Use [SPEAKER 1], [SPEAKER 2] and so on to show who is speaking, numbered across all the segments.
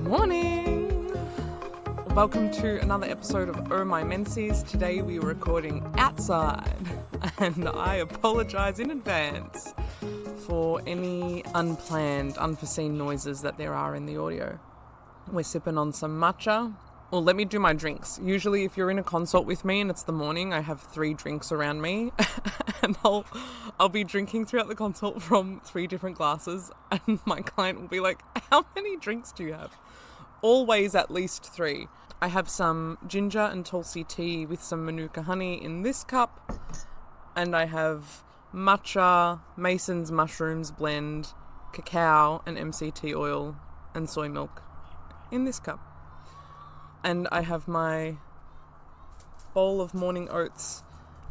[SPEAKER 1] Morning! Welcome to another episode of Oh My Menses. Today we are recording outside and I apologise in advance for any unplanned, unforeseen noises that there are in the audio. We're sipping on some matcha. Well, let me do my drinks. Usually if you're in a consult with me and it's the morning, I have 3 drinks around me and I'll be drinking throughout the consult from 3 different glasses and my client will be like, how many drinks do you have? Always at least 3. I have some ginger and tulsi tea with some manuka honey in this cup, and I have matcha, Mason's mushrooms blend, cacao and MCT oil and soy milk in this cup. And I have my bowl of morning oats,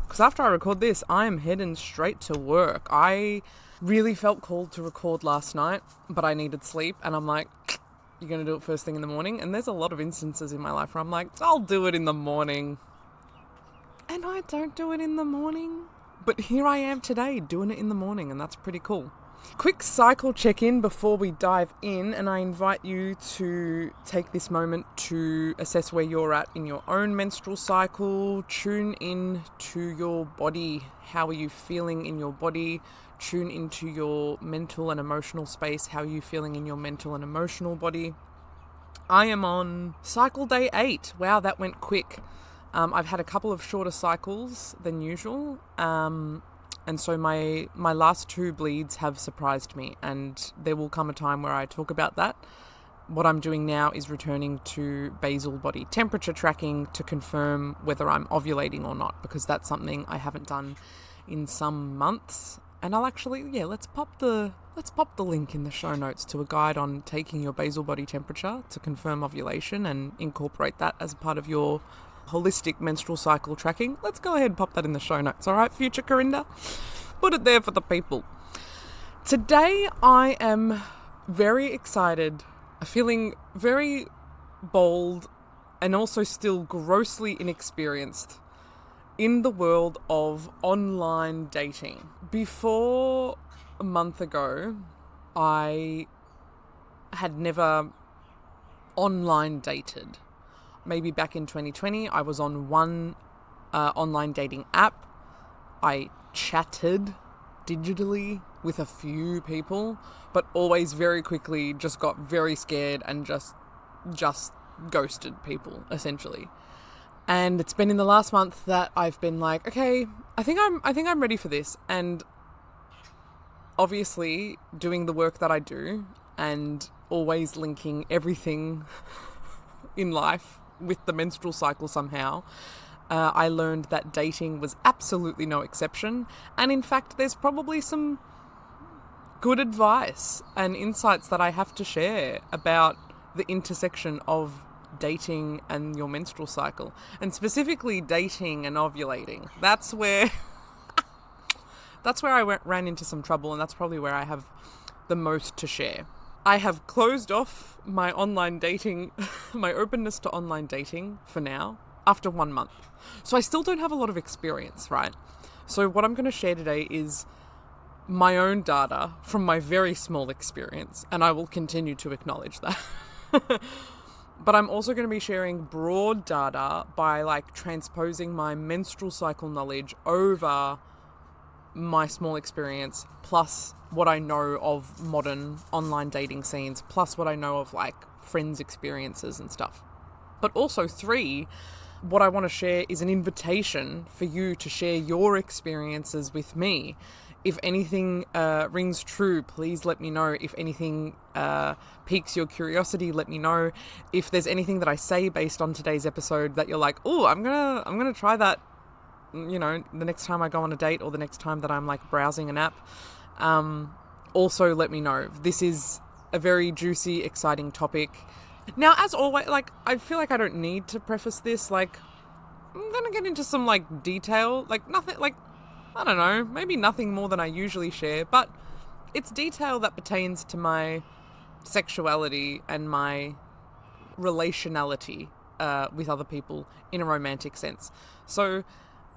[SPEAKER 1] because after I record this, I am heading straight to work. I really felt called to record last night, but I needed sleep, and I'm like, you're going to do it first thing in the morning? And there's a lot of instances in my life where I'm like, I'll do it in the morning. And I don't do it in the morning. But here I am today doing it in the morning, and that's pretty cool. Quick cycle check-in before we dive in, and I invite you to take this moment to assess where you're at in your own menstrual cycle. Tune in to your body. How are you feeling in your body? Tune into your mental and emotional space. How are you feeling in your mental and emotional body? I am on cycle day 8. Wow, that went quick. I've had a couple of shorter cycles than usual. And so my last 2 bleeds have surprised me, and there will come a time where I talk about that. What I'm doing now is returning to basal body temperature tracking to confirm whether I'm ovulating or not, because that's something I haven't done in some months. And I'll actually, let's pop the link in the show notes to a guide on taking your basal body temperature to confirm ovulation and incorporate that as part of your holistic menstrual cycle tracking. Let's go ahead and pop that in the show notes. All right, future Corinda? Put it there for the people. Today I am very excited, feeling very bold and also still grossly inexperienced in the world of online dating. Before a month ago, I had never online dated. Maybe back in 2020, I was on one online dating app. I chatted digitally with a few people, but always very quickly just got very scared and just ghosted people, essentially. And it's been in the last month that I've been like, okay, I think I'm ready for this. And obviously doing the work that I do and always linking everything in life with the menstrual cycle somehow, I learned that dating was absolutely no exception. And in fact, there's probably some good advice and insights that I have to share about the intersection of dating and your menstrual cycle, and specifically dating and ovulating. That's where I ran into some trouble, and that's probably where I have the most to share. I have closed off my online dating, my openness to online dating for now, after 1 month. So I still don't have a lot of experience, right? So what I'm going to share today is my own data from my very small experience, and I will continue to acknowledge that. But I'm also going to be sharing broad data by transposing my menstrual cycle knowledge over my small experience, plus what I know of modern online dating scenes, plus what I know of friends' experiences and stuff. But also 3, what I want to share is an invitation for you to share your experiences with me. If anything rings true, please let me know. If anything piques your curiosity, let me know. If there's anything that I say based on today's episode that you're like, oh, I'm gonna try that, the next time I go on a date or the next time that I'm browsing an app, also let me know. This is a very juicy, exciting topic. Now, as always, I feel like I don't need to preface this. I'm gonna get into some detail, nothing, I don't know, maybe nothing more than I usually share, but it's detail that pertains to my sexuality and my relationality with other people in a romantic sense. So,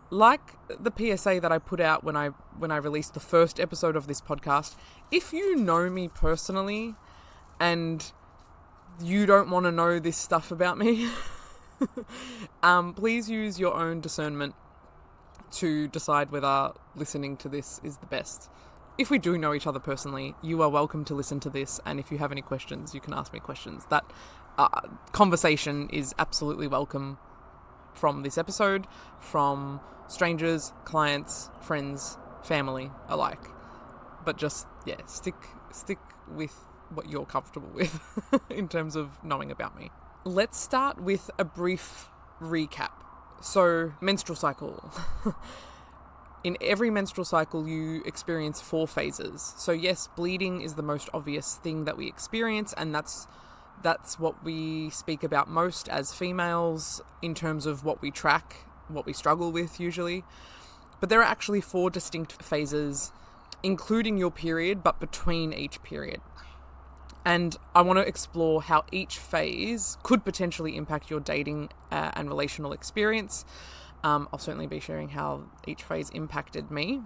[SPEAKER 1] like the PSA that I put out when I released the first episode of this podcast, if you know me personally and you don't want to know this stuff about me, please use your own discernment to decide whether listening to this is the best. If we do know each other personally, you are welcome to listen to this, and if you have any questions, you can ask me questions. That conversation is absolutely welcome from this episode, from strangers, clients, friends, family alike. But just, stick with what you're comfortable with in terms of knowing about me. Let's start with a brief recap. So, menstrual cycle. In every menstrual cycle, you experience 4 phases. So yes, bleeding is the most obvious thing that we experience, and that's what we speak about most as females in terms of what we track, what we struggle with usually. But there are actually 4 distinct phases, including your period, but between each period. And I want to explore how each phase could potentially impact your dating and relational experience. I'll certainly be sharing how each phase impacted me.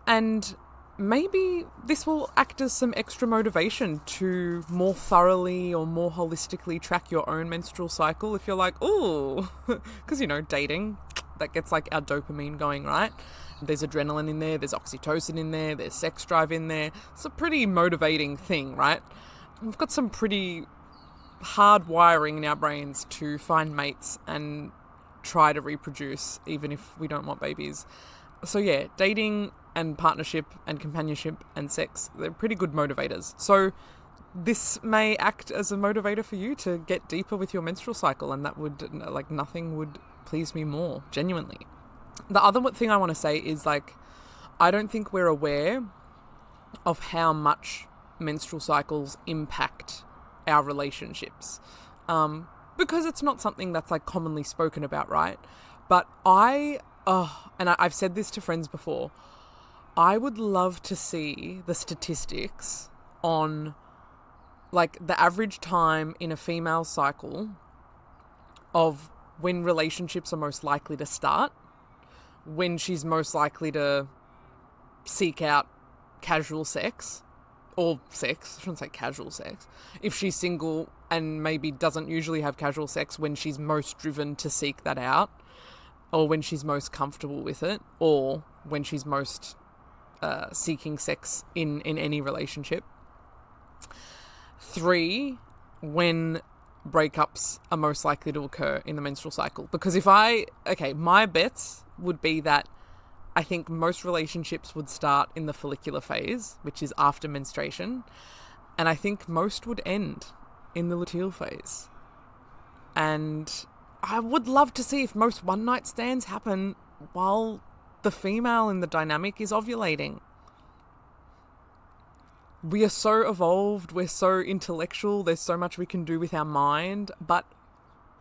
[SPEAKER 1] And maybe this will act as some extra motivation to more thoroughly or more holistically track your own menstrual cycle if you're like, ooh, because, dating, that gets like our dopamine going, right? There's adrenaline in there, there's oxytocin in there, there's sex drive in there. It's a pretty motivating thing, right? We've got some pretty hard wiring in our brains to find mates and try to reproduce, even if we don't want babies. So yeah, dating and partnership and companionship and sex, they're pretty good motivators. So this may act as a motivator for you to get deeper with your menstrual cycle, and that would, nothing would please me more, genuinely. The other thing I want to say is, I don't think we're aware of how much menstrual cycles impact our relationships. Because it's not something that's commonly spoken about, right? But I've said this to friends before, I would love to see the statistics on the average time in a female cycle of when relationships are most likely to start, when she's most likely to seek out casual sex, or sex, I shouldn't say casual sex. If she's single and maybe doesn't usually have casual sex, when she's most driven to seek that out, or when she's most comfortable with it, or when she's most seeking sex in any relationship. 3, when breakups are most likely to occur in the menstrual cycle. Because my bets would be that I think most relationships would start in the follicular phase, which is after menstruation, and I think most would end in the luteal phase. And I would love to see if most one-night stands happen while the female in the dynamic is ovulating. We are so evolved, we're so intellectual, there's so much we can do with our mind, but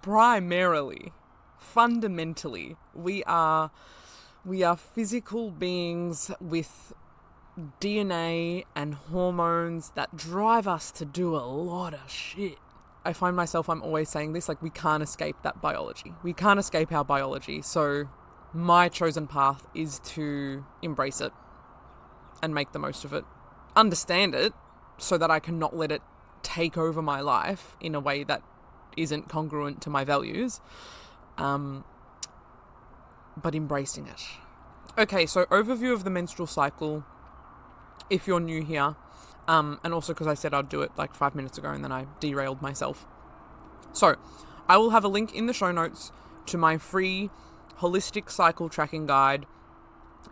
[SPEAKER 1] primarily, fundamentally, we are physical beings with DNA and hormones that drive us to do a lot of shit. I find myself, I'm always saying this, we can't escape that biology. We can't escape our biology. So my chosen path is to embrace it and make the most of it. Understand it so that I can not let it take over my life in a way that isn't congruent to my values. But embracing it. Okay, so overview of the menstrual cycle, if you're new here, and also because I said I'd do it 5 minutes ago and then I derailed myself. So, I will have a link in the show notes to my free holistic cycle tracking guide.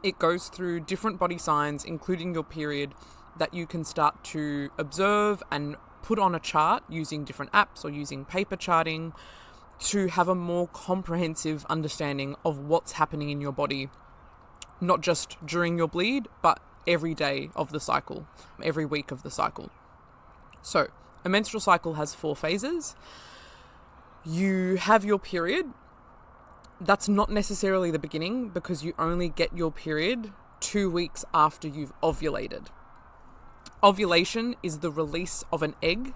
[SPEAKER 1] It goes through different body signs, including your period, that you can start to observe and put on a chart using different apps or using paper charting, to have a more comprehensive understanding of what's happening in your body, not just during your bleed, but every day of the cycle, every week of the cycle. So, a menstrual cycle has 4 phases. You have your period. That's not necessarily the beginning, because you only get your period 2 weeks after you've ovulated. Ovulation is the release of an egg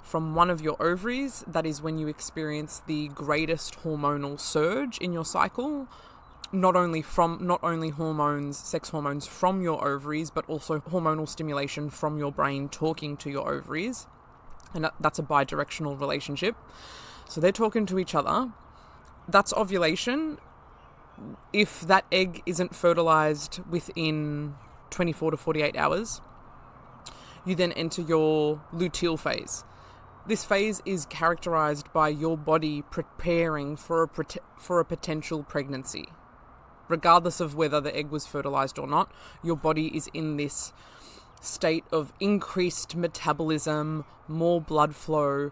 [SPEAKER 1] from one of your ovaries. That is when you experience the greatest hormonal surge in your cycle, not only hormones, sex hormones from your ovaries, but also hormonal stimulation from your brain talking to your ovaries and that's a bidirectional relationship. So they're talking to each other. That's ovulation. If that egg isn't fertilized within 24 to 48 hours, you then enter your luteal phase. This phase is characterized by your body preparing for a potential pregnancy. Regardless of whether the egg was fertilized or not, your body is in this state of increased metabolism, more blood flow,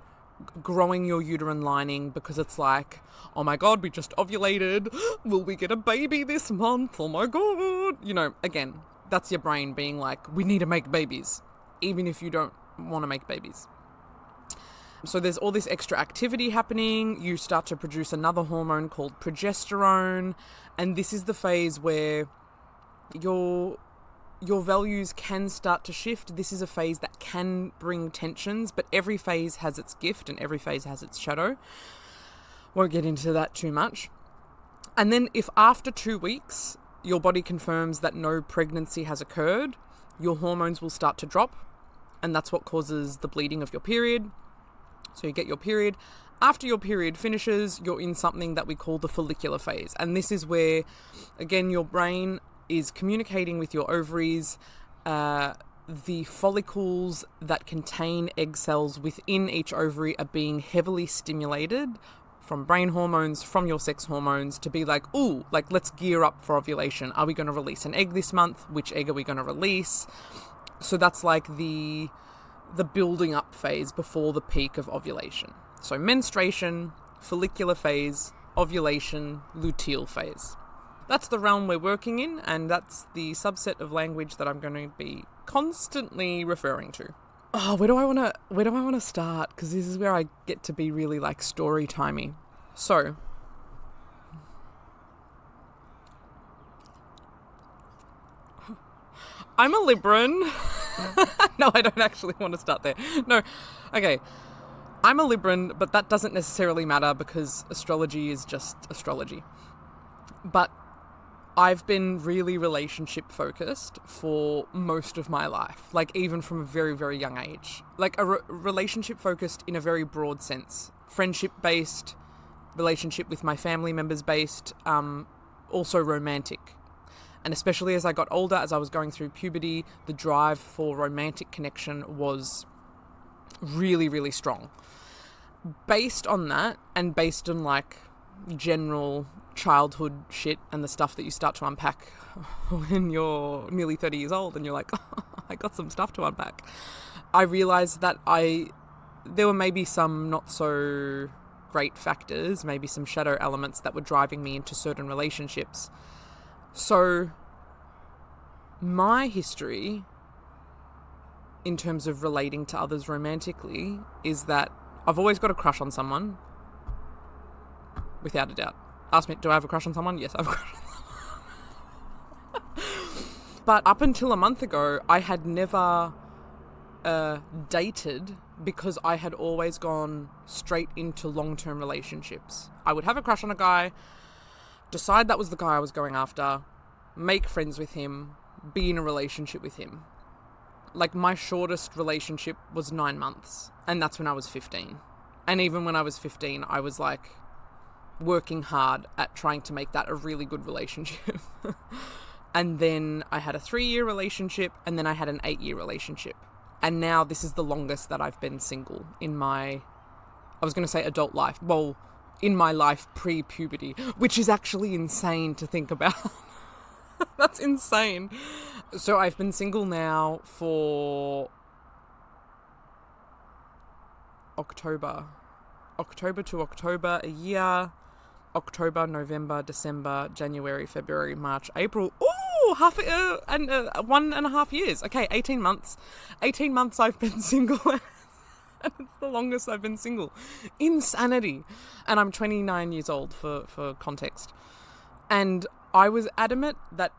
[SPEAKER 1] growing your uterine lining, because it's like, oh my God, we just ovulated. Will we get a baby this month? Oh my God. You know, again, that's your brain being like, we need to make babies, even if you don't want to make babies. So there's all this extra activity happening. You start to produce another hormone called progesterone. And this is the phase where your values can start to shift. This is a phase that can bring tensions, but every phase has its gift and every phase has its shadow. Won't get into that too much. And then if after 2 weeks, your body confirms that no pregnancy has occurred, your hormones will start to drop. And that's what causes the bleeding of your period. So you get your period. After your period finishes, you're in something that we call the follicular phase. And this is where, again, your brain is communicating with your ovaries. The follicles that contain egg cells within each ovary are being heavily stimulated from brain hormones, from your sex hormones, to be like, ooh, like, let's gear up for ovulation. Are we going to release an egg this month? Which egg are we going to release? So that's like the building up phase before the peak of ovulation. So menstruation, follicular phase, ovulation, luteal phase. That's the realm we're working in, and that's the subset of language that I'm going to be constantly referring to. Oh, where do I want to start? Because this is where I get to be really like story timey. So, I'm a Libran. No, I don't actually want to start there. No, okay. I'm a Libran, but that doesn't necessarily matter because astrology is just astrology. But I've been really relationship focused for most of my life, like even from a very, very young age. Like a relationship focused in a very broad sense. Friendship based, relationship with my family members based, also romantic. And especially as I got older, as I was going through puberty, the drive for romantic connection was really, really strong. Based on that, and based on like general childhood shit and the stuff that you start to unpack when you're nearly 30 years old and you're like, oh, I got some stuff to unpack, I realized that there were maybe some not so great factors, maybe some shadow elements that were driving me into certain relationships. So my history in terms of relating to others romantically is that I've always got a crush on someone, without a doubt. Ask me, do I have a crush on someone? Yes, I have a crush on someone. But up until a month ago, I had never dated because I had always gone straight into long-term relationships. I would have a crush on a guy, decide that was the guy I was going after, make friends with him, be in a relationship with him. Like my shortest relationship was 9 months, and that's when I was 15. And even when I was 15, I was like working hard at trying to make that a really good relationship. And then I had a 3-year relationship, and then I had an 8-year relationship. And now this is the longest that I've been single in my, I was going to say adult life. Well, in my life pre-puberty, which is actually insane to think about. That's insane. So I've been single now for October to October, a year. October, November, December, January, February, March, April. Ooh, 1.5 years. Okay, 18 months. 18 months I've been single. And it's the longest I've been single. Insanity. And I'm 29 years old for context. And I was adamant that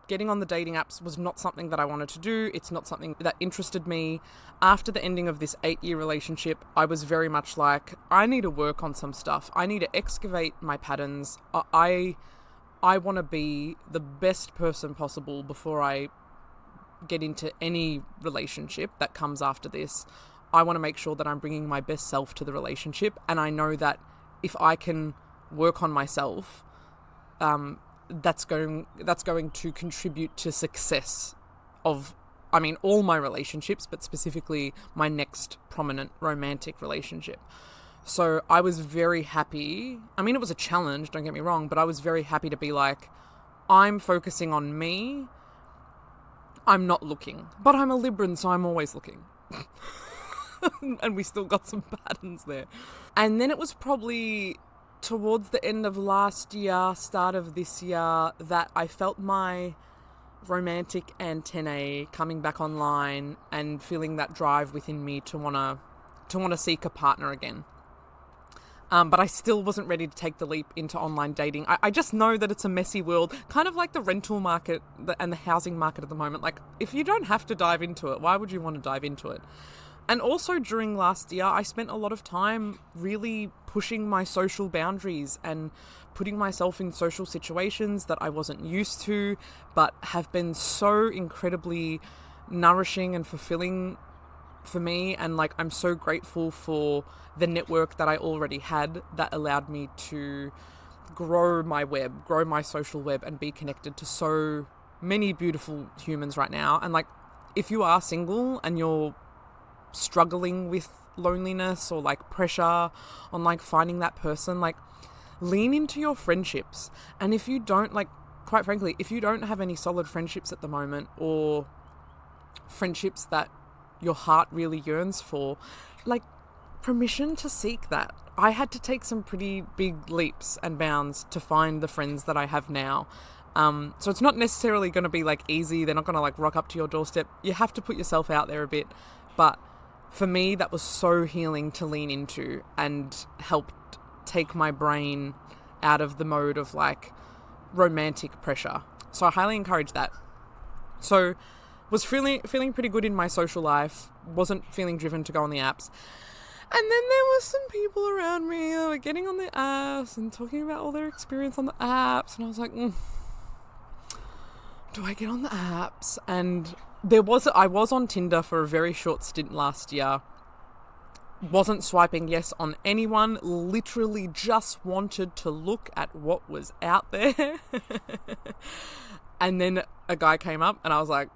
[SPEAKER 1] getting on the dating apps was not something that I wanted to do. It's not something that interested me. After the ending of this 8-year relationship, I was very much like, I need to work on some stuff. I need to excavate my patterns. I want to be the best person possible before I get into any relationship that comes after this. I want to make sure that I'm bringing my best self to the relationship. And I know that if I can work on myself, that's going to contribute to success of, all my relationships, but specifically my next prominent romantic relationship. So I was very happy. It was a challenge, don't get me wrong, but I was very happy to be like, I'm focusing on me. I'm not looking. But I'm a Libran, so I'm always looking. And we still got some patterns there. And then it was probably towards the end of last year, start of this year, that I felt my romantic antennae coming back online and feeling that drive within me to want to seek a partner again. But I still wasn't ready to take the leap into online dating. I just know that it's a messy world, kind of like the rental market and the housing market at the moment. Like, if you don't have to dive into it, why would you want to dive into it? And also during last year, I spent a lot of time really pushing my social boundaries and putting myself in social situations that I wasn't used to, but have been so incredibly nourishing and fulfilling for me. And like, I'm so grateful for the network that I already had that allowed me to grow my social web and be connected to so many beautiful humans right now. And like, if you are single and you're struggling with loneliness or like pressure on like finding that person, like, lean into your friendships. And if you don't, like, quite frankly, if you don't have any solid friendships at the moment, or friendships that your heart really yearns for, like, permission to seek that. I had to take some pretty big leaps and bounds to find the friends that I have now. So it's not necessarily going to be like easy. They're not going to like rock up to your doorstep. You have to put yourself out there a bit. But for me, that was so healing to lean into and helped take my brain out of the mode of like romantic pressure. So I highly encourage that. So was feeling pretty good in my social life. Wasn't feeling driven to go on the apps. And then there were some people around me that were getting on the apps and talking about all their experience on the apps. And I was like, do I get on the apps? And I was on Tinder for a very short stint last year. Wasn't swiping yes on anyone. Literally just wanted to look at what was out there. And then a guy came up and I was like,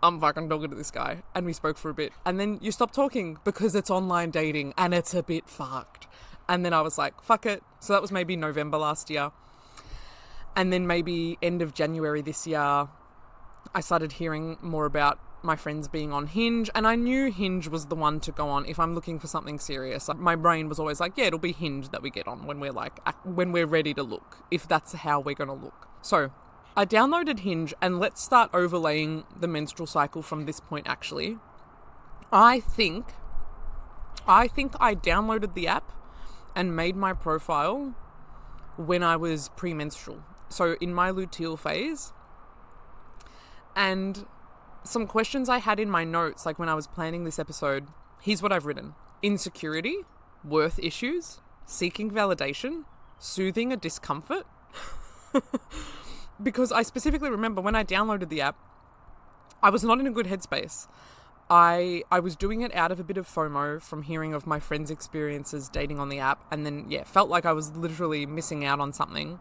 [SPEAKER 1] I'm fucking talking to this guy. And we spoke for a bit. And then you stop talking because it's online dating and it's a bit fucked. And then I was like, fuck it. So that was maybe November last year. And then maybe end of January this year, I started hearing more about my friends being on Hinge. And I knew Hinge was the one to go on if I'm looking for something serious. Like, my brain was always like, yeah, it'll be Hinge that we get on when we're ready to look, if that's how we're going to look. So I downloaded Hinge, and let's start overlaying the menstrual cycle from this point, actually. I think I downloaded the app and made my profile when I was premenstrual. So in my luteal phase. And some questions I had in my notes, like when I was planning this episode, here's what I've written. Insecurity, worth issues, seeking validation, soothing a discomfort. Because I specifically remember when I downloaded the app, I was not in a good headspace. I was doing it out of a bit of FOMO from hearing of my friends' experiences dating on the app, and then, felt like I was literally missing out on something.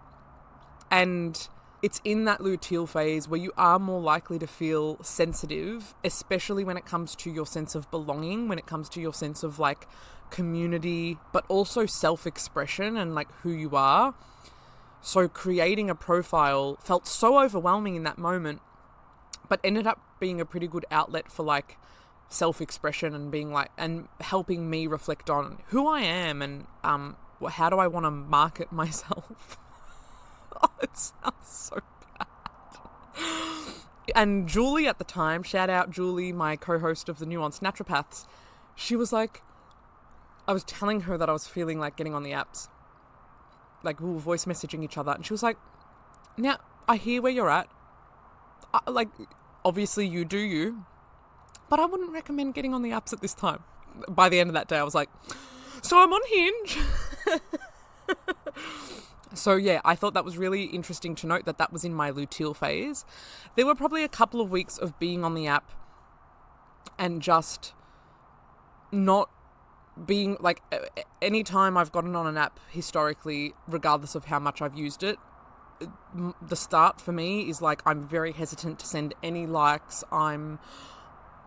[SPEAKER 1] And it's in that luteal phase where you are more likely to feel sensitive, especially when it comes to your sense of belonging, when it comes to your sense of like community, but also self-expression and like who you are. So creating a profile felt so overwhelming in that moment, but ended up being a pretty good outlet for like self-expression and being like, and helping me reflect on who I am and how do I want to market myself. Oh, it sounds so bad. And Julie at the time, shout out Julie, my co-host of the Nuanced Naturopaths, she was like, I was telling her that I was feeling like getting on the apps. Like, we were voice messaging each other. And she was like, now, I hear where you're at. Like, obviously you do you. But I wouldn't recommend getting on the apps at this time. By the end of that day, I was like, so I'm on Hinge. So, I thought that was really interesting to note that was in my luteal phase. There were probably a couple of weeks of being on the app and just not being like, anytime I've gotten on an app historically, regardless of how much I've used it, the start for me is like, I'm very hesitant to send any likes.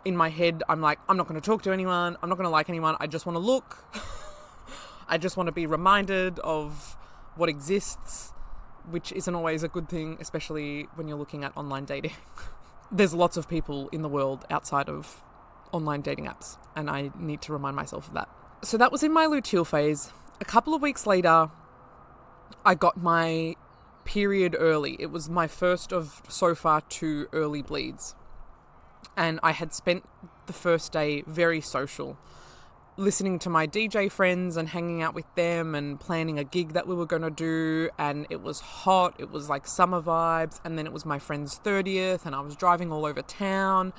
[SPEAKER 1] In my head, I'm like, I'm not going to talk to anyone. I'm not going to like anyone. I just want to look. I just want to be reminded of what exists, which isn't always a good thing, especially when you're looking at online dating. There's lots of people in the world outside of online dating apps, and I need to remind myself of that. So that was in my luteal phase. A couple of weeks later, I got my period early. It was my first of so far 2 early bleeds. And I had spent the first day very social, listening to my DJ friends and hanging out with them and planning a gig that we were going to do. And it was hot. It was like summer vibes. And then it was my friend's 30th and I was driving all over town.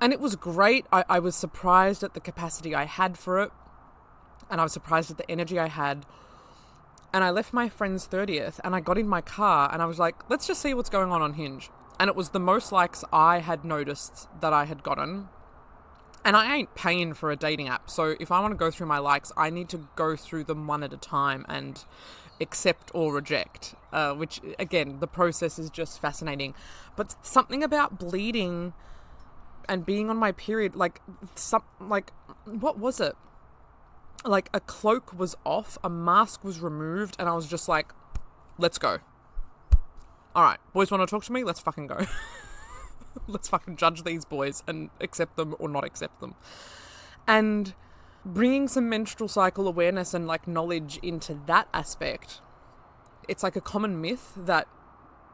[SPEAKER 1] And it was great. I was surprised at the capacity I had for it. And I was surprised at the energy I had. And I left my friend's 30th and I got in my car and I was like, let's just see what's going on Hinge. And it was the most likes I had noticed that I had gotten. And I ain't paying for a dating app. So if I want to go through my likes, I need to go through them one at a time and accept or reject, which, again, the process is just fascinating. But something about bleeding and being on my period, what was it? Like a cloak was off, a mask was removed, and I was just like, let's go. All right, boys want to talk to me? Let's fucking go. Let's fucking judge these boys and accept them or not accept them. And bringing some menstrual cycle awareness and like knowledge into that aspect, it's like a common myth that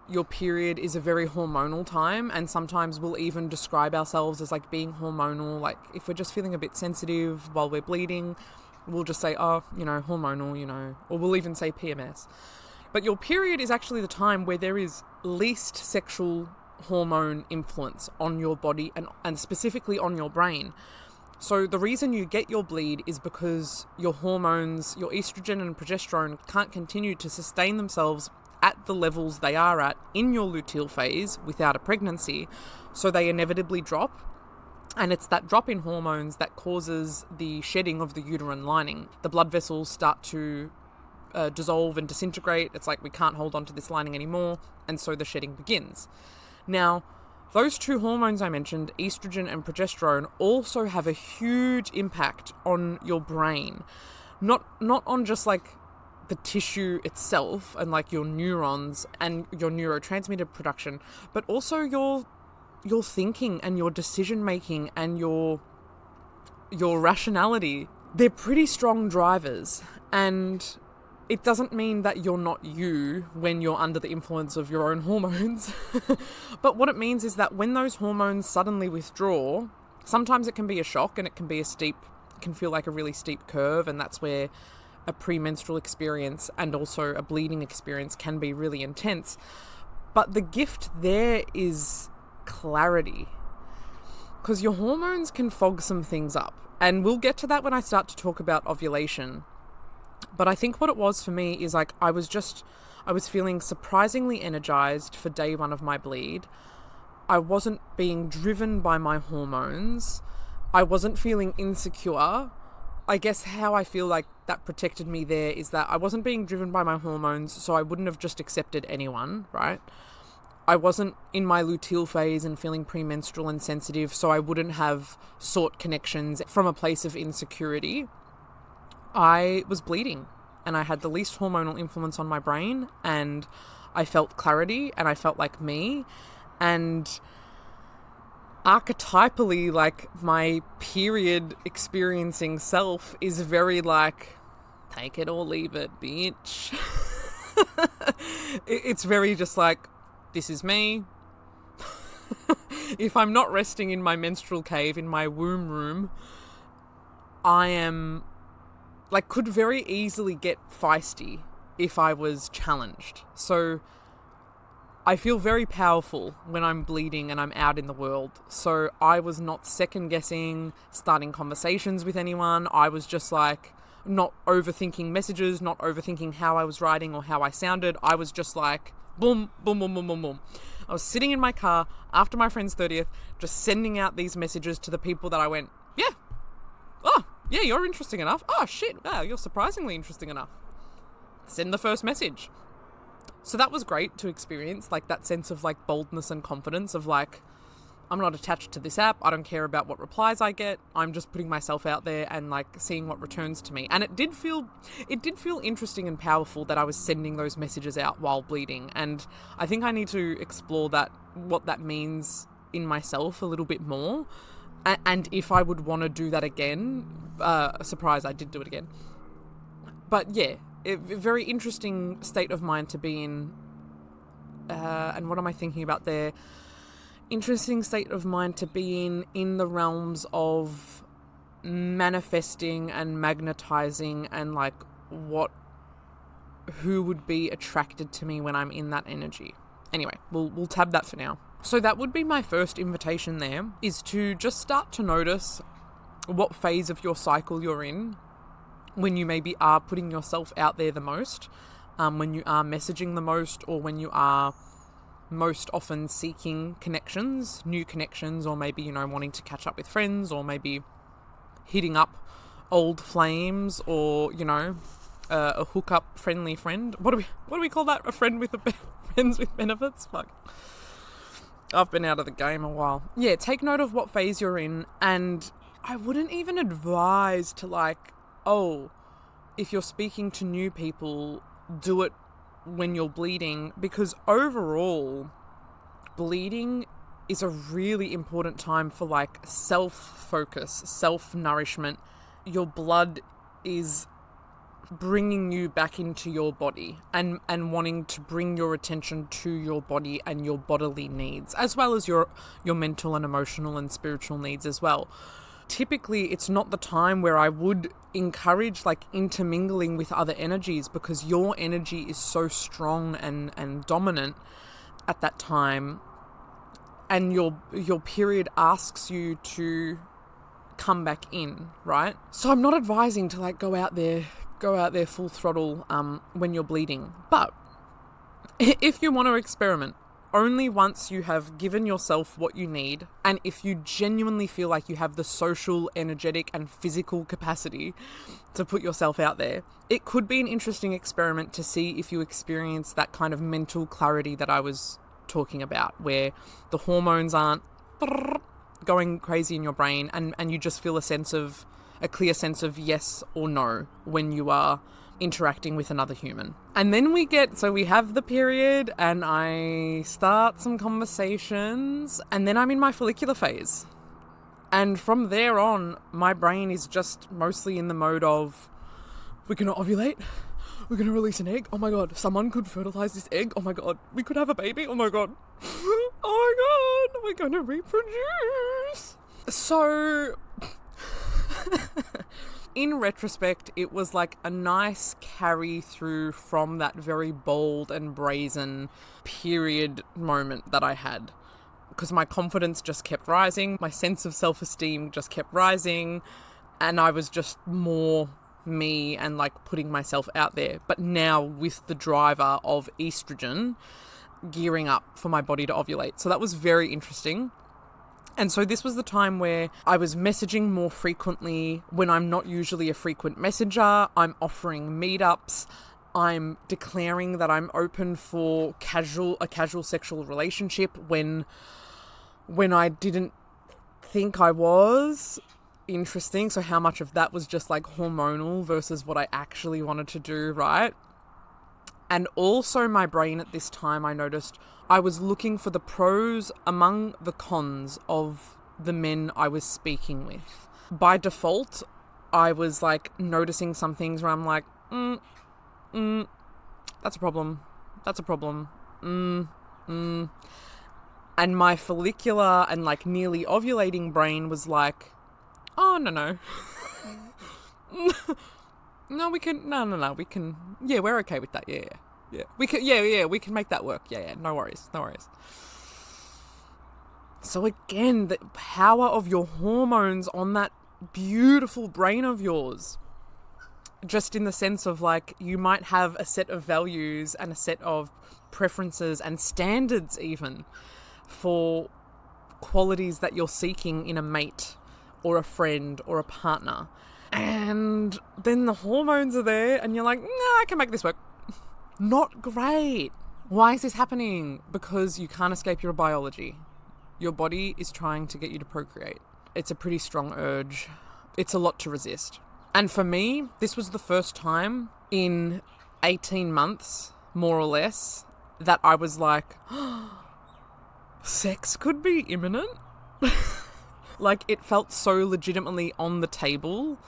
[SPEAKER 1] your period is a very hormonal time, and sometimes we'll even describe ourselves as like being hormonal. Like if we're just feeling a bit sensitive while we're bleeding, we'll just say, oh, hormonal, or we'll even say PMS. But your period is actually the time where there is least sexual hormone influence on your body and specifically on your brain. So the reason you get your bleed is because your hormones, your estrogen and progesterone, can't continue to sustain themselves at the levels they are at in your luteal phase without a pregnancy. So they inevitably drop. And it's that drop in hormones that causes the shedding of the uterine lining. The blood vessels start to dissolve and disintegrate. It's like we can't hold on to this lining anymore, and so the shedding begins. Now, those 2 hormones I mentioned, estrogen and progesterone, also have a huge impact on your brain. Not on just like the tissue itself and like your neurons and your neurotransmitter production, but also your thinking and your decision making and your rationality. They're pretty strong drivers, and it doesn't mean that you're not you when you're under the influence of your own hormones. But what it means is that when those hormones suddenly withdraw, sometimes it can be a shock and it can feel like a really steep curve, and that's where a premenstrual experience and also a bleeding experience can be really intense. But the gift there is clarity, because your hormones can fog some things up, and we'll get to that when I start to talk about ovulation. But I think what it was for me is like I was feeling surprisingly energized for day 1 of my bleed. I wasn't being driven by my hormones. I wasn't feeling insecure. I guess how I feel like that protected me there is that I wasn't being driven by my hormones, so I wouldn't have just accepted anyone, right? I wasn't in my luteal phase and feeling premenstrual and sensitive, so I wouldn't have sought connections from a place of insecurity. I was bleeding and I had the least hormonal influence on my brain, and I felt clarity and I felt like me. And archetypally, like my period experiencing self is very like, take it or leave it, bitch. It's very just like, this is me. If I'm not resting in my menstrual cave, in my womb room, I am like, could very easily get feisty if I was challenged. So I feel very powerful when I'm bleeding and I'm out in the world. So I was not second guessing starting conversations with anyone. I was just like not overthinking messages, not overthinking how I was writing or how I sounded. I was just like, boom, boom, boom, boom, boom, boom. I was sitting in my car after my friend's 30th, just sending out these messages to the people that I went, yeah, oh, Yeah, you're interesting enough. Oh, shit. Wow, you're surprisingly interesting enough. Send the first message. So that was great to experience, like that sense of like boldness and confidence of like, I'm not attached to this app. I don't care about what replies I get. I'm just putting myself out there and like seeing what returns to me. And it did feel interesting and powerful that I was sending those messages out while bleeding. And I think I need to explore what that means in myself a little bit more. And if I would want to do that again, surprise, I did do it again. But yeah, a very interesting state of mind to be in. And what am I thinking about there? Interesting state of mind to be in the realms of manifesting and magnetizing and like who would be attracted to me when I'm in that energy. Anyway, we'll tab that for now. So that would be my first invitation there, is to just start to notice what phase of your cycle you're in when you maybe are putting yourself out there the most, when you are messaging the most, or when you are most often seeking connections, new connections, or maybe, wanting to catch up with friends, or maybe hitting up old flames, or, a hookup friendly friend. What do we call that? A friend with friends with benefits? Fuck. I've been out of the game a while. Yeah, take note of what phase you're in, and I wouldn't even advise to if you're speaking to new people, do it when you're bleeding, because overall, bleeding is a really important time for like self-focus, self-nourishment. Your blood is bringing you back into your body and wanting to bring your attention to your body and your bodily needs, as well as your mental and emotional and spiritual needs as well. Typically, it's not the time where I would encourage like intermingling with other energies, because your energy is so strong and dominant at that time, and your period asks you to come back in, right? So I'm not advising to like go out there full throttle when you're bleeding. But if you want to experiment, only once you have given yourself what you need, and if you genuinely feel like you have the social, energetic, and physical capacity to put yourself out there, it could be an interesting experiment to see if you experience that kind of mental clarity that I was talking about, where the hormones aren't going crazy in your brain, and you just feel a clear sense of yes or no when you are interacting with another human. And then we have the period, and I start some conversations, and then I'm in my follicular phase. And from there on, my brain is just mostly in the mode of, we're going to ovulate, we're going to release an egg, oh my god, someone could fertilize this egg, oh my god, we could have a baby, oh my god, oh my god, we're going to reproduce. So in retrospect, it was like a nice carry through from that very bold and brazen period moment that I had, because my confidence just kept rising, my sense of self-esteem just kept rising, and I was just more me and like putting myself out there. But now with the driver of estrogen gearing up for my body to ovulate. So that was very interesting. And so this was the time where I was messaging more frequently when I'm not usually a frequent messenger. I'm offering meetups. I'm declaring that I'm open for a casual sexual relationship when I didn't think I was. Interesting. So how much of that was just like hormonal versus what I actually wanted to do, right? And also my brain at this time, I noticed I was looking for the pros among the cons of the men I was speaking with. By default, I was like noticing some things where I'm like, that's a problem. That's a problem. And my follicular and like nearly ovulating brain was like, oh, no. No, we can, no, we can, yeah, we're okay with that, yeah. We can, we can make that work, yeah, no worries. So again, the power of your hormones on that beautiful brain of yours, just in the sense of like, you might have a set of values and a set of preferences and standards even for qualities that you're seeking in a mate or a friend or a partner. And then the hormones are there and you're like, nah, I can make this work. Not great. Why is this happening? Because you can't escape your biology. Your body is trying to get you to procreate. It's a pretty strong urge. It's a lot to resist. And for me, this was the first time in 18 months, more or less, that I was like, sex could be imminent. Like, it felt so legitimately on the table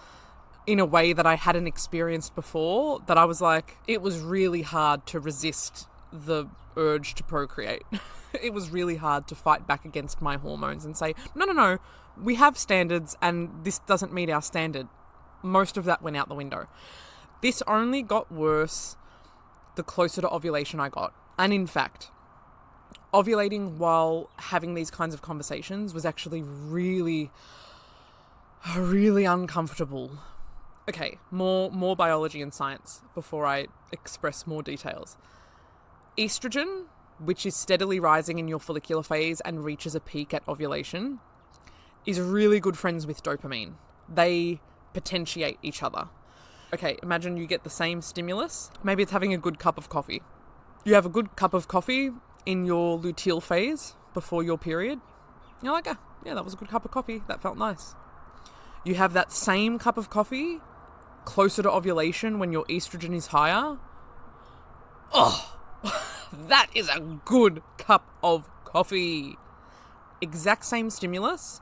[SPEAKER 1] in a way that I hadn't experienced before, that I was like, it was really hard to resist the urge to procreate. It was really hard to fight back against my hormones and say, no, we have standards and this doesn't meet our standard. Most of that went out the window. This only got worse the closer to ovulation I got. And in fact, ovulating while having these kinds of conversations was actually really, really uncomfortable. Okay, more biology and science before I express more details. Estrogen, which is steadily rising in your follicular phase and reaches a peak at ovulation, is really good friends with dopamine. They potentiate each other. Okay, imagine you get the same stimulus. Maybe it's having a good cup of coffee. You have a good cup of coffee in your luteal phase before your period. You're like, yeah, that was a good cup of coffee. That felt nice. You have that same cup of coffee closer to ovulation when your estrogen is higher. Oh, that is a good cup of coffee. Exact same stimulus,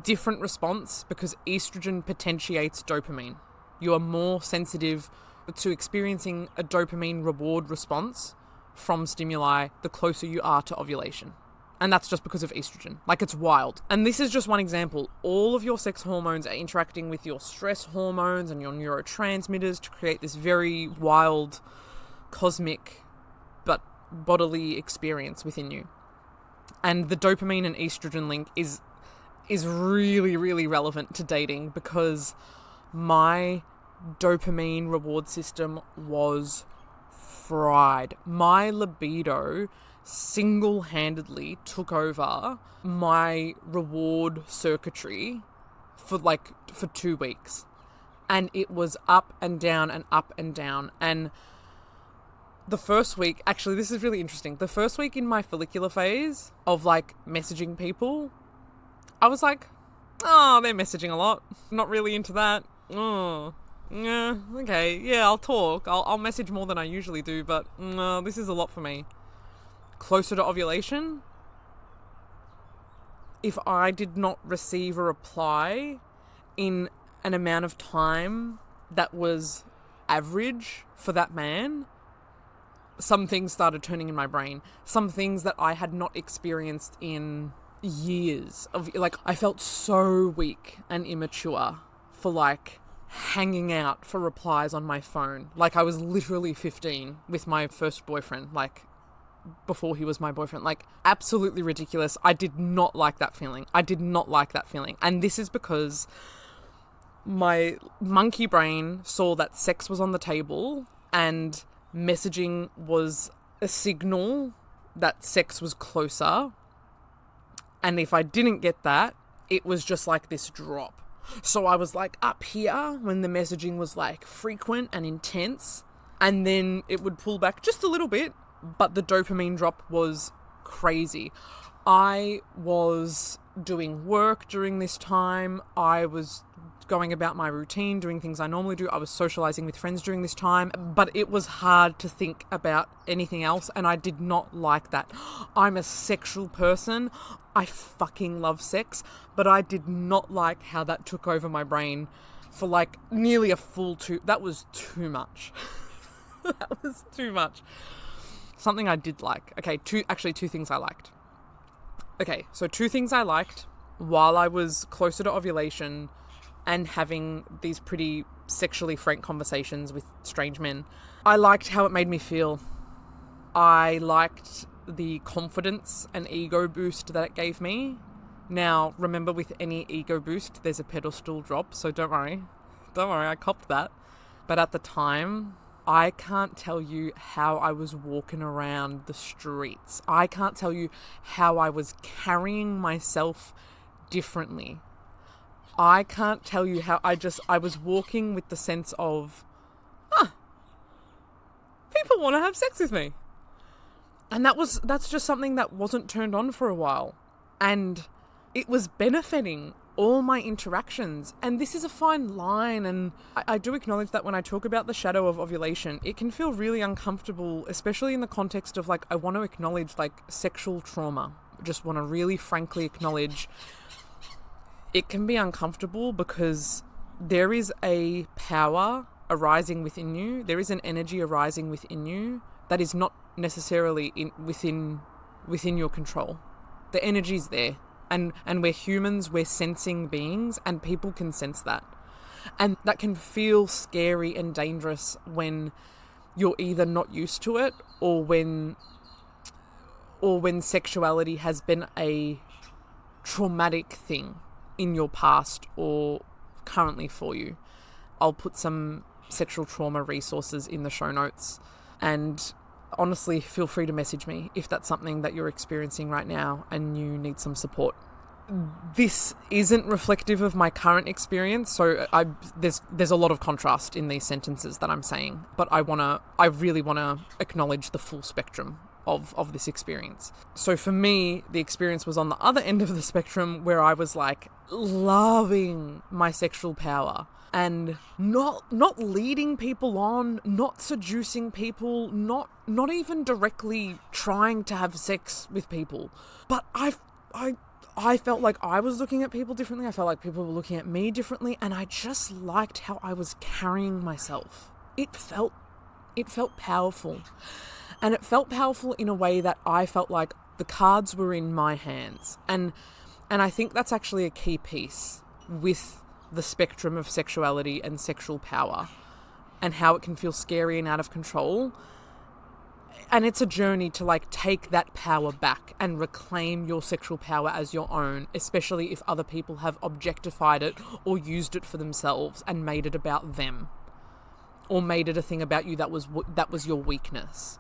[SPEAKER 1] different response because estrogen potentiates dopamine. You are more sensitive to experiencing a dopamine reward response from stimuli the closer you are to ovulation. And that's just because of estrogen. Like, it's wild. And this is just one example. All of your sex hormones are interacting with your stress hormones and your neurotransmitters to create this very wild, cosmic, but bodily experience within you. And the dopamine and estrogen link is really, really relevant to dating because my dopamine reward system was fried. My libido single-handedly took over my reward circuitry for 2 weeks. And it was up and down and up and down. And the first week, actually, this is really interesting. The first week in my follicular phase of messaging people, I was like, oh, they're messaging a lot. Not really into that. Oh, yeah, okay. Yeah, I'll talk. I'll message more than I usually do, but no, this is a lot for me. Closer to ovulation, if I did not receive a reply in an amount of time that was average for that man, some things started turning in my brain. Some things that I had not experienced in years. I felt so weak and immature for hanging out for replies on my phone. I was literally 15 with my first boyfriend, before he was my boyfriend. Absolutely ridiculous. I did not like that feeling. And this is because my monkey brain saw that sex was on the table and messaging was a signal that sex was closer. And if I didn't get that, it was just this drop. So I was up here when the messaging was frequent and intense, and then it would pull back just a little bit, but the dopamine drop was crazy. I was doing work during this time. I was going about my routine, doing things I normally do. I was socializing with friends during this time, but it was hard to think about anything else, and I did not like that. I'm a sexual person. I fucking love sex, but I did not like how that took over my brain for nearly a full 2. That was too much. That was too much. Something I did like. Okay, two things I liked. Okay, so 2 things I liked while I was closer to ovulation and having these pretty sexually frank conversations with strange men. I liked how it made me feel. I liked the confidence and ego boost that it gave me. Now, remember, with any ego boost, there's a pedestal drop, so don't worry. Don't worry, I copped that. But at the time, I can't tell you how I was walking around the streets. I can't tell you how I was carrying myself differently. I can't tell you how I was walking with the sense of, people want to have sex with me. And that's just something that wasn't turned on for a while. And it was benefiting all my interactions. And this is a fine line. And I do acknowledge that when I talk about the shadow of ovulation, it can feel really uncomfortable, especially in the context of I want to acknowledge sexual trauma. Just want to really frankly acknowledge it can be uncomfortable because there is a power arising within you. There is an energy arising within you that is not necessarily within your control. The energy's there. And we're humans, we're sensing beings, and people can sense that. And that can feel scary and dangerous when you're either not used to it or when sexuality has been a traumatic thing in your past or currently for you. I'll put some sexual trauma resources in the show notes, and honestly, feel free to message me if that's something that you're experiencing right now and you need some support. This isn't reflective of my current experience, so there's a lot of contrast in these sentences that I'm saying, but I really want to acknowledge the full spectrum of this experience. So for me, the experience was on the other end of the spectrum where I was loving my sexual power. And not leading people on, not seducing people, not even directly trying to have sex with people. But I felt like I was looking at people differently. I felt like people were looking at me differently, and I just liked how I was carrying myself. It felt powerful. And it felt powerful in a way that I felt like the cards were in my hands. And I think that's actually a key piece with the spectrum of sexuality and sexual power and how it can feel scary and out of control. And it's a journey to take that power back and reclaim your sexual power as your own, especially if other people have objectified it or used it for themselves and made it about them, or made it a thing about you that was your weakness.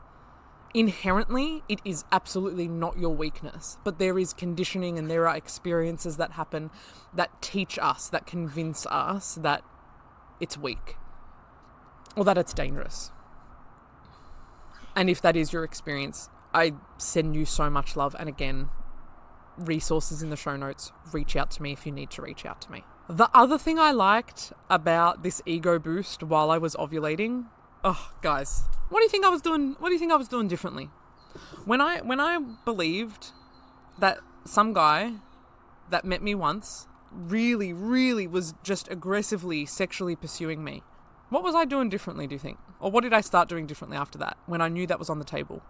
[SPEAKER 1] Inherently, it is absolutely not your weakness, but there is conditioning and there are experiences that happen that teach us, that convince us that it's weak or that it's dangerous. And if that is your experience, I send you so much love. And again, resources in the show notes. Reach out to me if you need to reach out to me. The other thing I liked about this ego boost while I was ovulating, guys, what do you think I was doing? What do you think I was doing differently? When I believed that some guy that met me once really, really was just aggressively sexually pursuing me, what was I doing differently, do you think? Or what did I start doing differently after that when I knew that was on the table?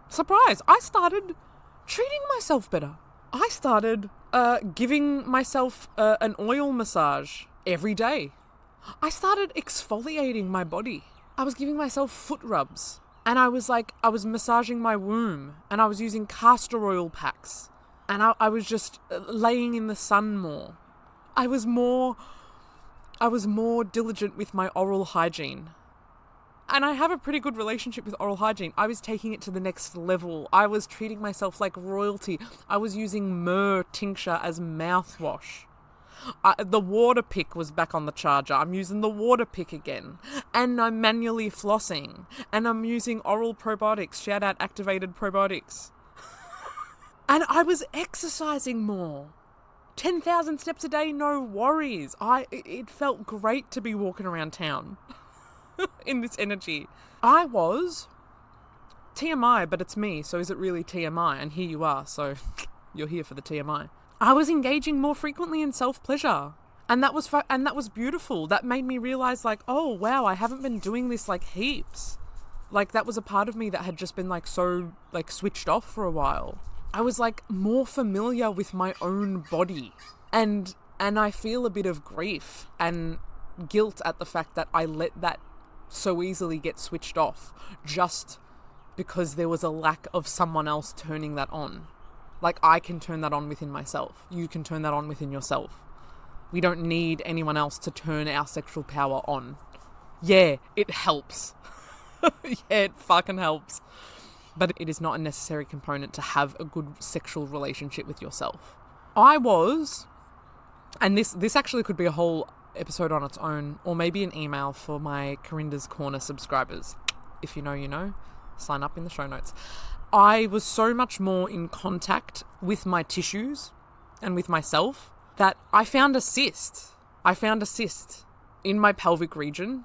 [SPEAKER 1] Surprise! I started treating myself better. I started giving myself an oil massage every day. I started exfoliating my body. I was giving myself foot rubs. And I was massaging my womb. And I was using castor oil packs. And I was just laying in the sun more. I was more diligent with my oral hygiene. And I have a pretty good relationship with oral hygiene. I was taking it to the next level. I was treating myself like royalty. I was using myrrh tincture as mouthwash. The water pick was back on the charger. I'm using the water pick again. And I'm manually flossing. And I'm using oral probiotics. Shout out activated probiotics. And I was exercising more. 10,000 steps a day, no worries. It felt great to be walking around town in this energy. I was TMI, but it's me, so is it really TMI? And here you are, so you're here for the TMI. I was engaging more frequently in self-pleasure, and that was beautiful. That made me realize, oh wow, I haven't been doing this heaps. That was a part of me that had just been so switched off for a while. I was more familiar with my own body, and I feel a bit of grief and guilt at the fact that I let that so easily get switched off just because there was a lack of someone else turning that on. I can turn that on within myself. You can turn that on within yourself. We don't need anyone else to turn our sexual power on. Yeah, it helps. Yeah, it fucking helps. But it is not a necessary component to have a good sexual relationship with yourself. I was And this actually could be a whole episode on its own, or maybe an email for my Corinda's Corner subscribers. If you know, you know. Sign up in the show notes. I was so much more in contact with my tissues and with myself that I found a cyst. I found a cyst in my pelvic region,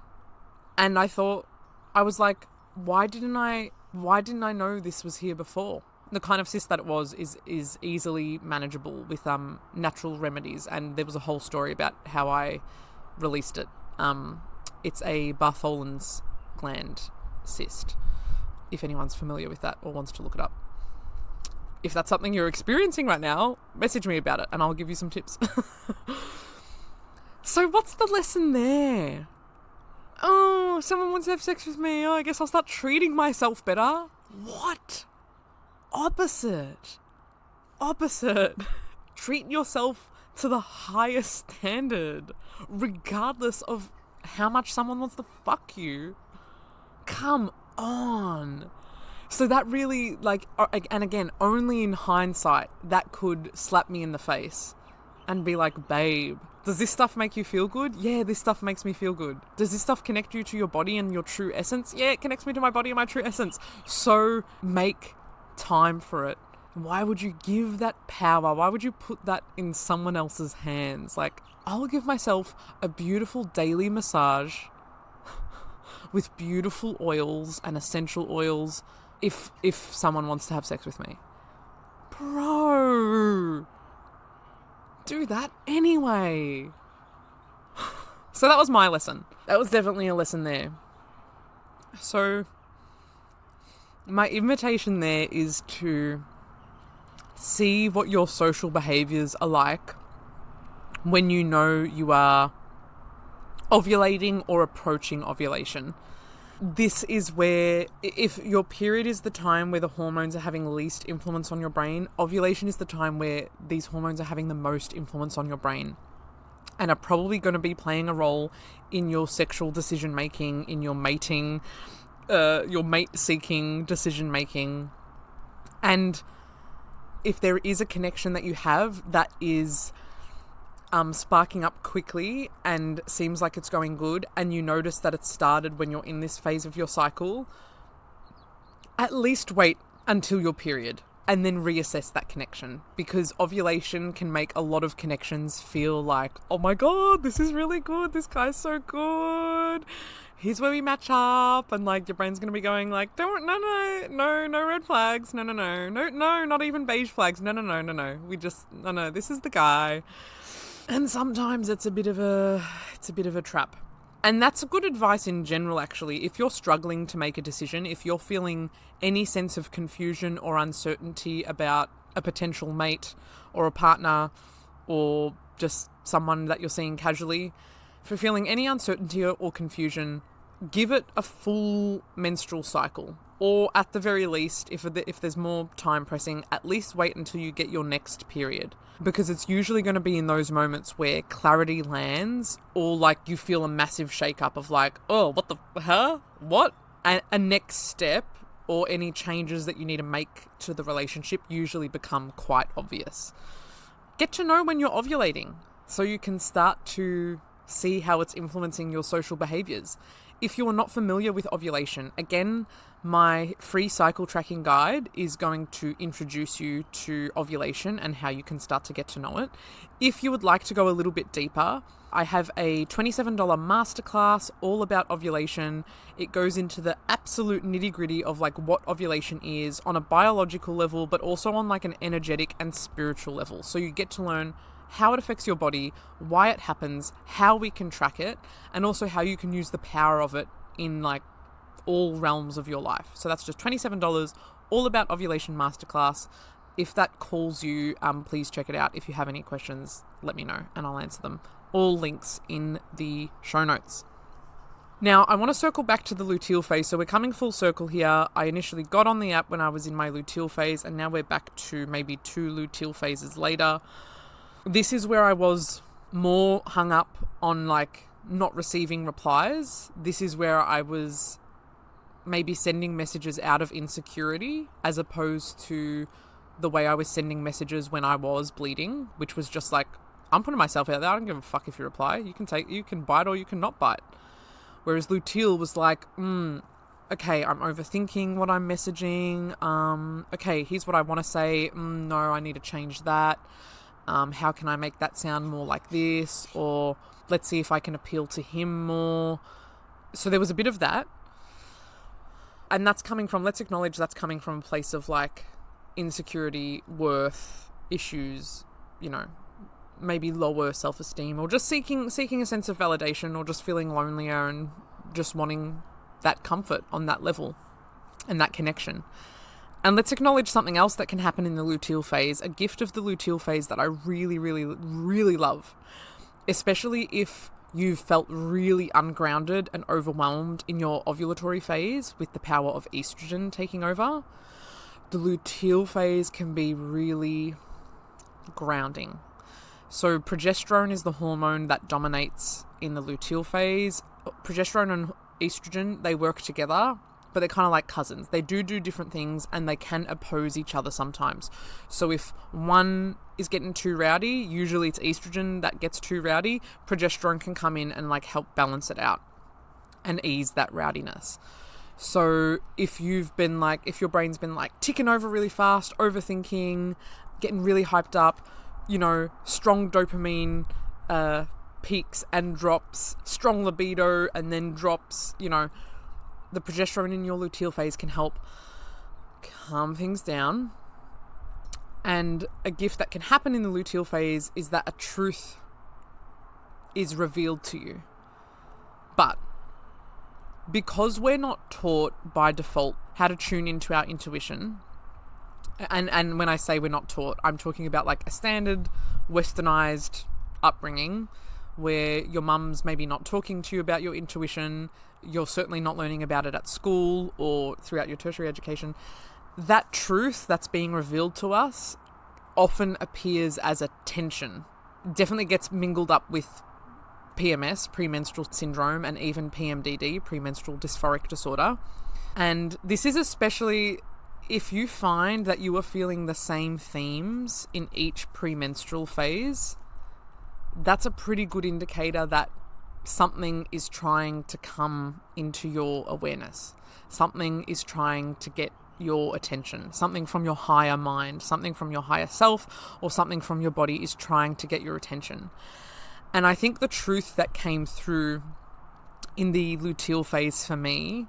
[SPEAKER 1] and I thought, I was like, why didn't I know this was here before? The kind of cyst that it was is easily manageable with natural remedies, and there was a whole story about how I released it. It's a Bartholin's gland cyst, if anyone's familiar with that or wants to look it up. If that's something you're experiencing right now, message me about it and I'll give you some tips. So what's the lesson there? Oh, someone wants to have sex with me. Oh, I guess I'll start treating myself better. What? Opposite. Treat yourself to the highest standard, regardless of how much someone wants to fuck you. Come on. So that really, and again, only in hindsight, that could slap me in the face and be like, babe, does this stuff make you feel good? Yeah, this stuff makes me feel good. Does this stuff connect you to your body and your true essence? Yeah, it connects me to my body and my true essence. So make time for it. Why would you give that power? Why would you put that in someone else's hands? Like, I'll give myself a beautiful daily massage with beautiful oils and essential oils if someone wants to have sex with me. Bro, do that anyway. So that was my lesson. That was definitely a lesson there. So my invitation there is to see what your social behaviours are like when you know you are ovulating or approaching ovulation. This is where, if your period is the time where the hormones are having least influence on your brain, ovulation is the time where these hormones are having the most influence on your brain and are probably going to be playing a role in your sexual decision making, in your mating, your mate seeking decision making. And if there is a connection that you have that is sparking up quickly and seems like it's going good, and you notice that it started when you're in this phase of your cycle, at least wait until your period and then reassess that connection, because ovulation can make a lot of connections feel like, oh my God, this is really good. This guy's so good. Here's where we match up. And like your brain's going to be going like, no red flags. No, not even beige flags. No. This is the guy. And sometimes it's a bit of a trap. And that's good advice in general, actually. If you're struggling to make a decision, if you're feeling any sense of confusion or uncertainty about a potential mate or a partner or just someone that you're seeing casually, if you're feeling any uncertainty or confusion, give it a full menstrual cycle. Or at the very least, if there's more time pressing, at least wait until you get your next period. Because it's usually going to be in those moments where clarity lands, or like you feel a massive shake-up of like, oh, what? A next step or any changes that you need to make to the relationship usually become quite obvious. Get to know when you're ovulating so you can start to see how it's influencing your social behaviours. If you're not familiar with ovulation, again, my free cycle tracking guide is going to introduce you to ovulation and how you can start to get to know it. If you would like to go a little bit deeper, I have a $27 masterclass all about ovulation. It goes into the absolute nitty-gritty of like what ovulation is on a biological level, but also on like an energetic and spiritual level. So you get to learn how it affects your body, why it happens, how we can track it, and also how you can use the power of it in like all realms of your life. So that's just $27, all about ovulation masterclass. If that calls you, please check it out. If you have any questions, let me know and I'll answer them. All links in the show notes. Now, I want to circle back to the luteal phase. So we're coming full circle here. I initially got on the app when I was in my luteal phase, and now we're back to maybe 2 luteal phases later. This is where I was more hung up on like not receiving replies. This is where I was maybe sending messages out of insecurity as opposed to the way I was sending messages when I was bleeding, which was just like, I'm putting myself out there. I don't give a fuck if you reply. You can bite or you can not bite. Whereas Luteal was like, okay, I'm overthinking what I'm messaging. Okay, here's what I want to say. No, I need to change that. How can I make that sound more like this? Or let's see if I can appeal to him more. So there was a bit of that. And let's acknowledge that's coming from a place of like insecurity, worth, issues, maybe lower self-esteem, or just seeking a sense of validation, or just feeling lonelier and just wanting that comfort on that level and that connection. And let's acknowledge something else that can happen in the luteal phase, a gift of the luteal phase that I really, really, really love, especially if you've felt really ungrounded and overwhelmed in your ovulatory phase with the power of estrogen taking over. The luteal phase can be really grounding. So progesterone is the hormone that dominates in the luteal phase. Progesterone and estrogen, they work together, but they're kind of like cousins. They do different things, and they can oppose each other sometimes. So if one is getting too rowdy, usually it's estrogen that gets too rowdy. Progesterone can come in and like help balance it out and ease that rowdiness. So if your brain's been like ticking over really fast, overthinking, getting really hyped up, strong dopamine peaks and drops, strong libido and then drops, the progesterone in your luteal phase can help calm things down. And a gift that can happen in the luteal phase is that a truth is revealed to you. But because we're not taught by default how to tune into our intuition, and when I say we're not taught, I'm talking about like a standard westernized upbringing where your mum's maybe not talking to you about your intuition, you're certainly not learning about it at school or throughout your tertiary education. That truth that's being revealed to us often appears as a tension. Definitely gets mingled up with PMS, premenstrual syndrome, and even PMDD, premenstrual dysphoric disorder. And this is especially if you find that you are feeling the same themes in each premenstrual phase. That's a pretty good indicator that something is trying to come into your awareness. Something is trying to get your attention. Something from your higher mind, something from your higher self, or something from your body is trying to get your attention. And I think the truth that came through in the luteal phase for me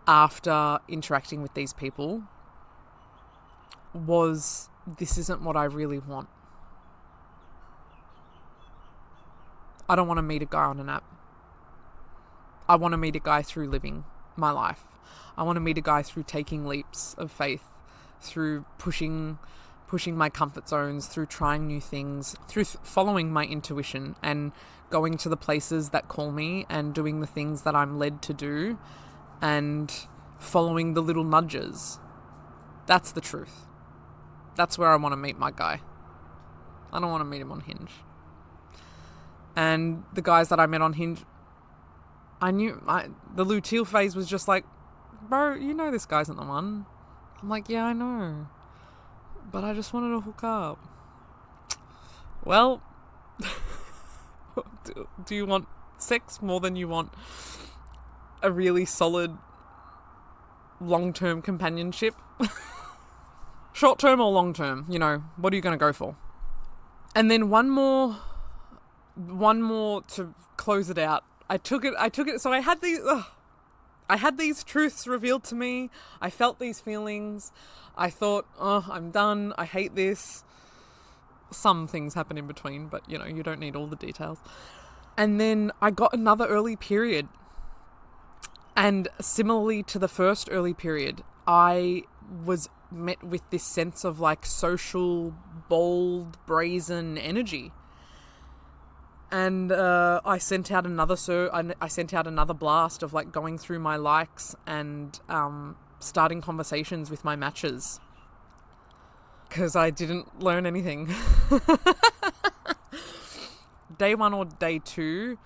[SPEAKER 1] after interacting with these people was, this isn't what I really want. I don't want to meet a guy on an app. I want to meet a guy through living my life. I want to meet a guy through taking leaps of faith, through pushing my comfort zones, through trying new things, through following my intuition and going to the places that call me and doing the things that I'm led to do and following the little nudges. That's the truth. That's where I want to meet my guy. I don't want to meet him on Hinge. And the guys that I met on Hinge, the luteal phase was just like, bro, this guy isn't the one. I'm like, yeah, I know. But I just wanted to hook up. Well, do you want sex more than you want a really solid long-term companionship? Short-term or long-term, what are you going to go for? And then one more to close it out. I took it. So I had these truths revealed to me. I felt these feelings. I thought, I'm done. I hate this. Some things happen in between, but you don't need all the details. And then I got another early period. And similarly to the first early period, I was met with this sense of like social, bold, brazen energy. And I sent out another blast of like going through my likes and starting conversations with my matches because I didn't learn anything. Day 1 or day 2,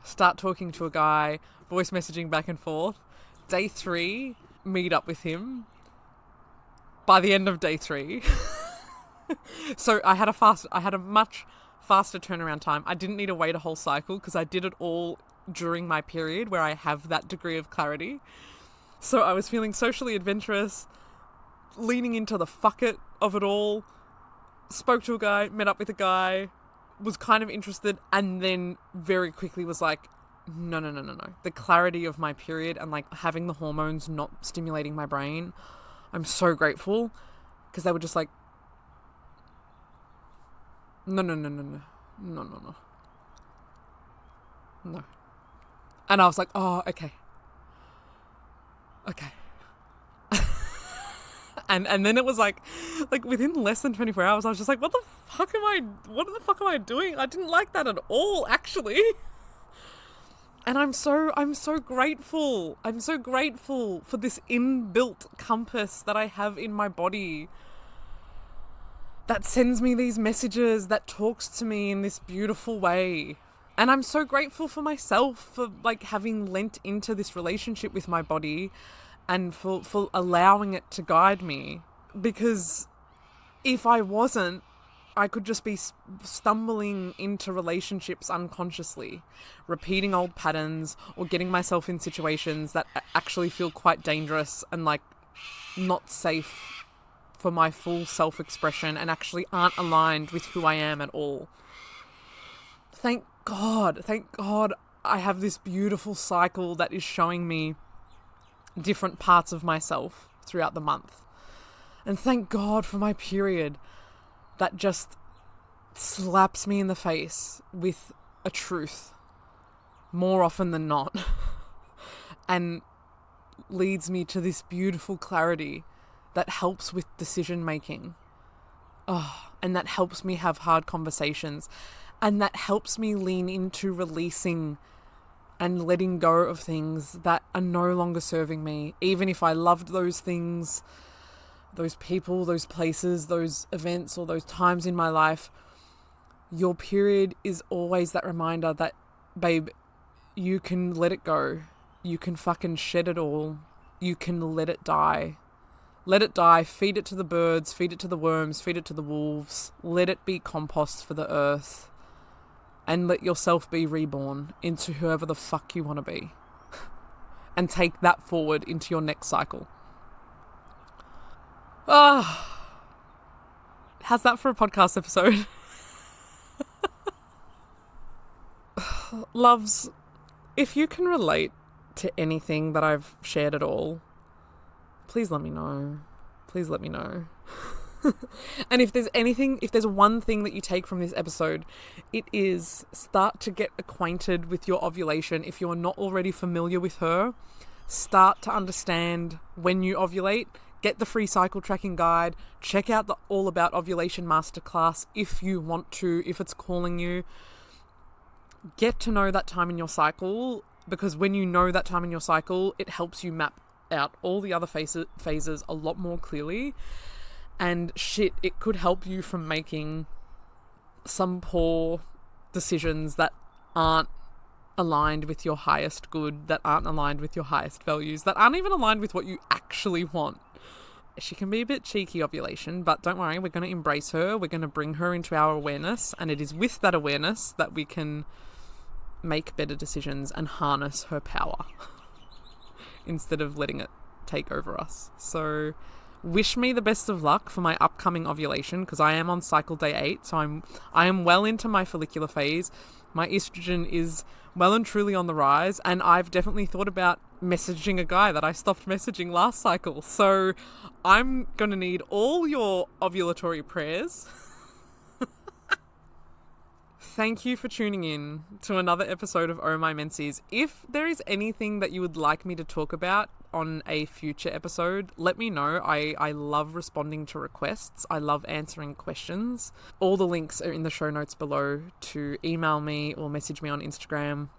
[SPEAKER 1] start talking to a guy, voice messaging back and forth. Day 3, meet up with him. By the end of day 3, so I had a much faster turnaround time. I didn't need to wait a whole cycle because I did it all during my period where I have that degree of clarity. So I was feeling socially adventurous, leaning into the fuck it of it all, spoke to a guy, met up with a guy, was kind of interested, and then very quickly was like, no. The clarity of my period and like having the hormones not stimulating my brain, I'm so grateful, because they were just like, no. And I was like, oh, okay. And then it was like within less than 24 hours, I was just like, what the fuck am I doing? I didn't like that at all, actually. And I'm so grateful. I'm so grateful for this inbuilt compass that I have in my body that sends me these messages, that talks to me in this beautiful way. And I'm so grateful for myself for like having lent into this relationship with my body and for allowing it to guide me. Because if I wasn't, I could just be stumbling into relationships unconsciously, repeating old patterns or getting myself in situations that actually feel quite dangerous and like not safe for my full self-expression and actually aren't aligned with who I am at all. Thank God I have this beautiful cycle that is showing me different parts of myself throughout the month. And thank God for my period that just slaps me in the face with a truth more often than not and leads me to this beautiful clarity that helps with decision making. And that helps me have hard conversations, and that helps me lean into releasing and letting go of things that are no longer serving me, even if I loved those things, those people, those places, those events, or those times in my life. Your period is always that reminder that, babe, you can let it go. You can fucking shed it all. You can let it die. Let it die. Feed it to the birds, feed it to the worms, feed it to the wolves. Let it be compost for the earth. And let yourself be reborn into whoever the fuck you want to be. And take that forward into your next cycle. How's that for a podcast episode? Loves, if you can relate to anything that I've shared at all, please let me know. Please let me know. And if there's one thing that you take from this episode, it is start to get acquainted with your ovulation. If you're not already familiar with her, start to understand when you ovulate. Get the free cycle tracking guide. Check out the All About Ovulation masterclass if you want to, if it's calling you. Get to know that time in your cycle, because when you know that time in your cycle, it helps you map out all the other phases a lot more clearly. And shit, it could help you from making some poor decisions that aren't aligned with your highest good, that aren't aligned with your highest values, that aren't even aligned with what you actually want. She can be a bit cheeky, ovulation, but don't worry, we're going to embrace her. We're going to bring her into our awareness, and it is with that awareness that we can make better decisions and harness her power instead of letting it take over us. So wish me the best of luck for my upcoming ovulation, because I am on cycle day 8, so I am well into my follicular phase. My estrogen is well and truly on the rise, and I've definitely thought about messaging a guy that I stopped messaging last cycle. So I'm going to need all your ovulatory prayers. Thank you for tuning in to another episode of Oh My Menses. If there is anything that you would like me to talk about on a future episode, let me know. I love responding to requests. I love answering questions. All the links are in the show notes below to email me or message me on Instagram.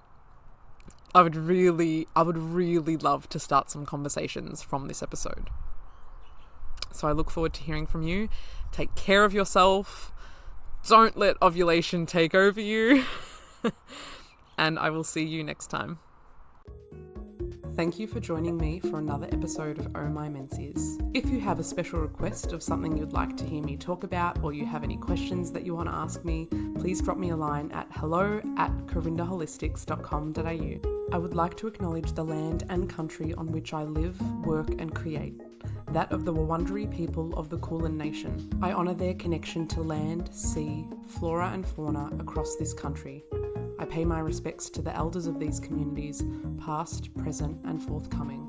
[SPEAKER 1] I would really love to start some conversations from this episode. So I look forward to hearing from you. Take care of yourself. Don't let ovulation take over you. And I will see you next time. Thank you for joining me for another episode of Oh My Menses. If you have a special request of something you'd like to hear me talk about, or you have any questions that you want to ask me, please drop me a line at hello@corindaholistics.com.au. I would like to acknowledge the land and country on which I live, work and create, that of the Wurundjeri people of the Kulin Nation. I honour their connection to land, sea, flora and fauna across this country. I pay my respects to the elders of these communities, past, present and forthcoming.